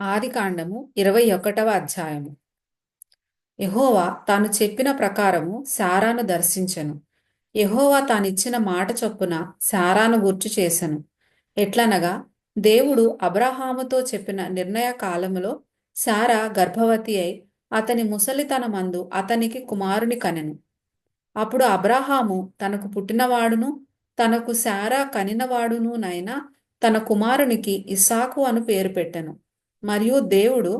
ఆదికాండము 21వ అధ్యాయము. యెహోవా తాను చెప్పిన ప్రకారము శారాను దర్శించెను. యెహోవా తానిచ్చిన మాట చొప్పున శారాను గూర్చి చేసెను. ఎట్లనగా దేవుడు అబ్రాహాముతో చెప్పిన నిర్ణయ కాలములో శారా గర్భవతి అయి అతని ముసలితనమందు అతనికి కుమారుని కనెను. అప్పుడు అబ్రాహాము తనకు పుట్టినవాడును తనకు శారా కనినవాడునునైన తన కుమారునికి ఇస్సాకు అను పేరు పెట్టెను. మరియు దేవుడు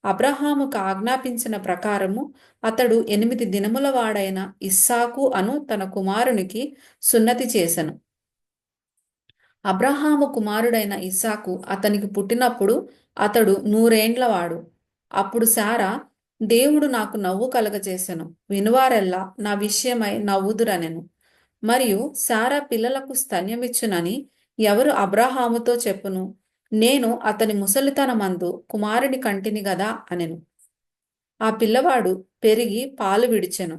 అబ్రాహాముకు ఆజ్ఞాపించిన ప్రకారము అతడు 8 దినముల వాడైన ఇస్సాకు అను తన కుమారునికి సున్నతి చేసెను. అబ్రాహాము కుమారుడైన ఇస్సాకు అతనికి పుట్టినప్పుడు అతడు 100 ఏండ్లవాడు. అప్పుడు శారా, దేవుడు నాకు నవ్వు కలగజేసెను, వినువారెల్లా నా విషయమై నవ్వుదురనెను. మరియు శారా పిల్లలకు స్తన్యమిచ్చునని ఎవరు అబ్రాహాముతో చెప్పును? నేను అతని ముసలితనమందు కుమారుని కంటిని గదా అనెను. ఆ పిల్లవాడు పెరిగి పాలు విడిచెను.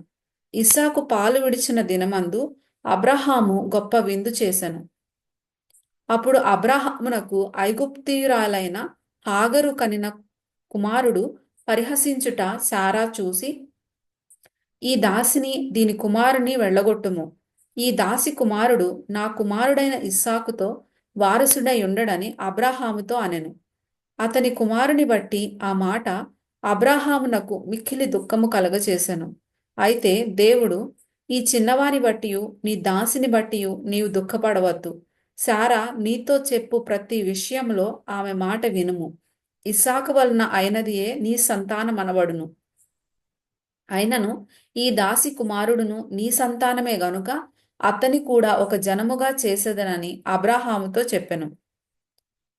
ఇస్సాకు పాలు విడిచిన దినమందు అబ్రాహాము గొప్ప విందు చేసెను. అప్పుడు అబ్రాహామునకు ఐగుప్తీయురాలైన హాగరు కనిన కుమారుడు పరిహసించుట శారా చూసి, ఈ దాసిని దీని కుమారుని వెళ్ళగొట్టుము. ఈ దాసి కుమారుడు నా కుమారుడైన ఇస్సాకుతో వారసుడై ఉండడని అబ్రాహాముతో అనెను. అతని కుమారుని బట్టి ఆ మాట అబ్రాహామునకు మిక్కిలి దుఃఖము కలగచేసెను. అయితే దేవుడు, ఈ చిన్నవాని బట్టియు నీ దాసిని బట్టియు నీవు దుఃఖపడవద్దు. శారా నీతో చెప్పు ప్రతి విషయంలో ఆమె మాట వినుము. ఇస్సాకు వలన అయినదియే నీ సంతానమనబడును. అయినను ఈ దాసి కుమారుడును నీ సంతానమే గనుక అతని కూడా ఒక జనముగా చేసేదనని అబ్రాహాముతో చెప్పెను.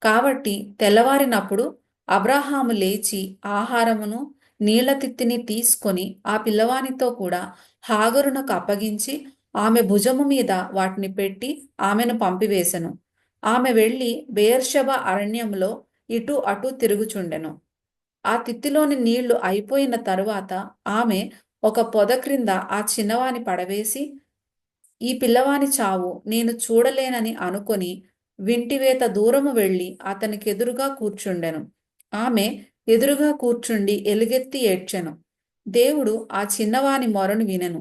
కాబట్టి తెల్లవారినప్పుడు అబ్రాహాము లేచి ఆహారమును నీళ్ల తిత్తిని తీసుకొని ఆ పిల్లవానితో కూడా హాగరునకు అప్పగించి ఆమె భుజము మీద వాటిని పెట్టి ఆమెను పంపివేశెను. ఆమె వెళ్లి బెయేర్షెబా అరణ్యంలో ఇటు అటు తిరుగుచుండెను. ఆ తిత్తిలోని నీళ్లు అయిపోయిన తరువాత ఆమె ఒక పొద క్రింద ఆ చిన్నవాని పడవేసి, ఈ పిల్లవాని చావు నేను చూడలేనని అనుకొని వింటివేత దూరము వెళ్లి అతనికెదురుగా కూర్చుండెను. ఆమె ఎదురుగా కూర్చుండి ఎలుగెత్తి ఏడ్చెను. దేవుడు ఆ చిన్నవాని మొరను వినెను.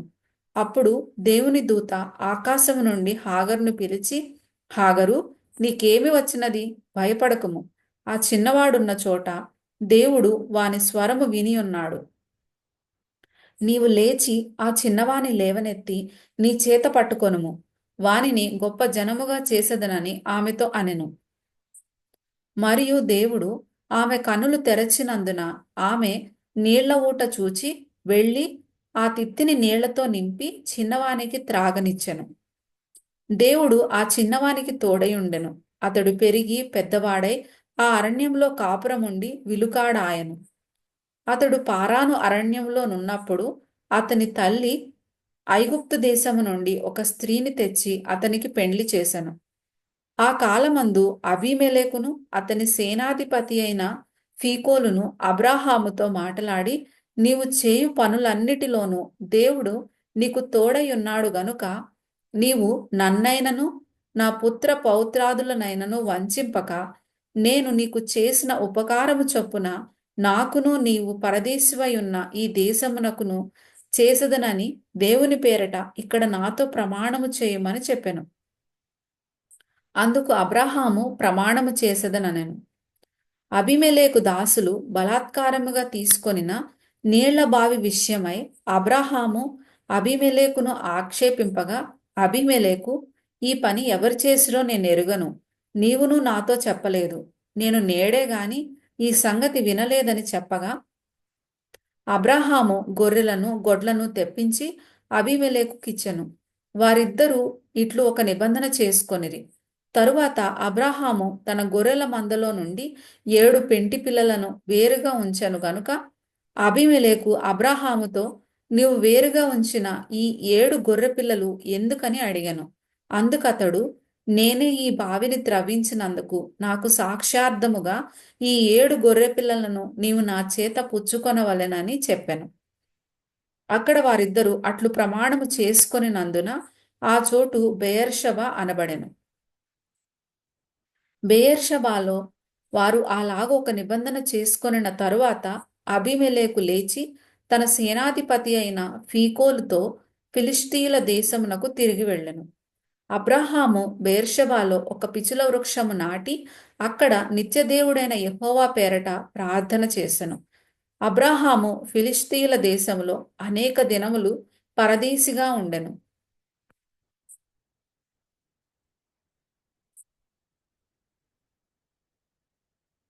అప్పుడు దేవుని దూత ఆకాశము నుండి హాగరును పిలిచి, హాగరు, నీకేమి వచ్చినది? భయపడకుము. ఆ చిన్నవాడున్న చోట దేవుడు వాని స్వరము వినియున్నాడు. నీవు లేచి ఆ చిన్నవాని లేవనెత్తి నీ చేత పట్టుకొనుము. వానిని గొప్ప జనముగా చేసేదనని ఆమెతో అనెను. మరియు దేవుడు ఆమె కన్నులు తెరచినందున ఆమె నీళ్ల ఊట చూచి వెళ్ళి ఆ తిత్తిని నీళ్లతో నింపి చిన్నవానికి త్రాగనిచ్చెను. దేవుడు ఆ చిన్నవానికి తోడయుండెను. అతడు పెరిగి పెద్దవాడై ఆ అరణ్యంలో కాపురముండి విలుకాడాయెను. అతడు పారాను అరణ్యంలో నున్నప్పుడు అతని తల్లి ఐగుప్తు దేశము నుండి ఒక స్త్రీని తెచ్చి అతనికి పెండ్లి చేసెను. ఆ కాలమందు అబీమెలెకును అతని సేనాధిపతి అయిన ఫీకోలును అబ్రాహాముతో మాటలాడి, నీవు చేయు పనులన్నిటిలోనూ దేవుడు నీకు తోడయున్నాడు గనుక నీవు నన్నైనను నా పుత్ర పౌత్రాదులనైనను వంచింపక నేను నీకు చేసిన ఉపకారము చొప్పున నాకును నీవు పరదేశివయున్న ఈ దేశమునకును చేసదనని దేవుని పేరట ఇక్కడ నాతో ప్రమాణము చేయమని చెప్పెను. అందుకు అబ్రాహాము ప్రమాణము చేసెదననెను. అబీమెలెకు దాసులు బలాత్కారముగా తీసుకొనిన నీళ్ల బావి విషయమై అబ్రాహాము అబీమెలెకును ఆక్షేపింపగా, అబీమెలెకు, ఈ పని ఎవరు చేసిరో నేనెరుగను, నీవును నాతో చెప్పలేదు, నేను నేడే గాని ఈ సంగతి వినలేదని చెప్పగా, అబ్రాహాము గొర్రెలను గొడ్లను తెప్పించి అబీమెలెకుకిచ్చెను. వారిద్దరూ ఇట్లు ఒక నిబంధన చేసుకొనిరి. తరువాత అబ్రాహాము తన గొర్రెల మందలో నుండి 7 పెంటి పిల్లలను వేరుగా ఉంచెను గనుక అబీమెలెకు అబ్రాహాముతో, నీవు వేరుగా ఉంచిన ఈ 7 గొర్రె పిల్లలు ఎందుకని అడిగెను. అందుకతడు, నేనే ఈ బావిని త్రవ్వించినందుకు నాకు సాక్ష్యార్థముగా ఈ 7 గొర్రె పిల్లలను నీవు నా చేత పుచ్చుకొనవలెనని చెప్పెను. అక్కడ వారిద్దరూ అట్లు ప్రమాణము చేసుకొనినందున ఆ చోటు బెయేర్షెబా అనబడెను. బెయేర్షెబాలో వారు అలాగ ఒక నిబంధన చేసుకొనిన తరువాత అబీమెలెకు లేచి తన సేనాధిపతి అయిన ఫీకోలుతో ఫిలిష్తీయుల దేశమునకు తిరిగి వెళ్ళెను. అబ్రాహాము బెయేర్షెబాలో ఒక పిచుల వృక్షము నాటి అక్కడ నిత్యదేవుడైన యెహోవా పేరట ప్రార్థన చేసెను. అబ్రాహాము ఫిలిష్తీయుల దేశములో అనేక దినములు పరదేశిగా ఉండెను.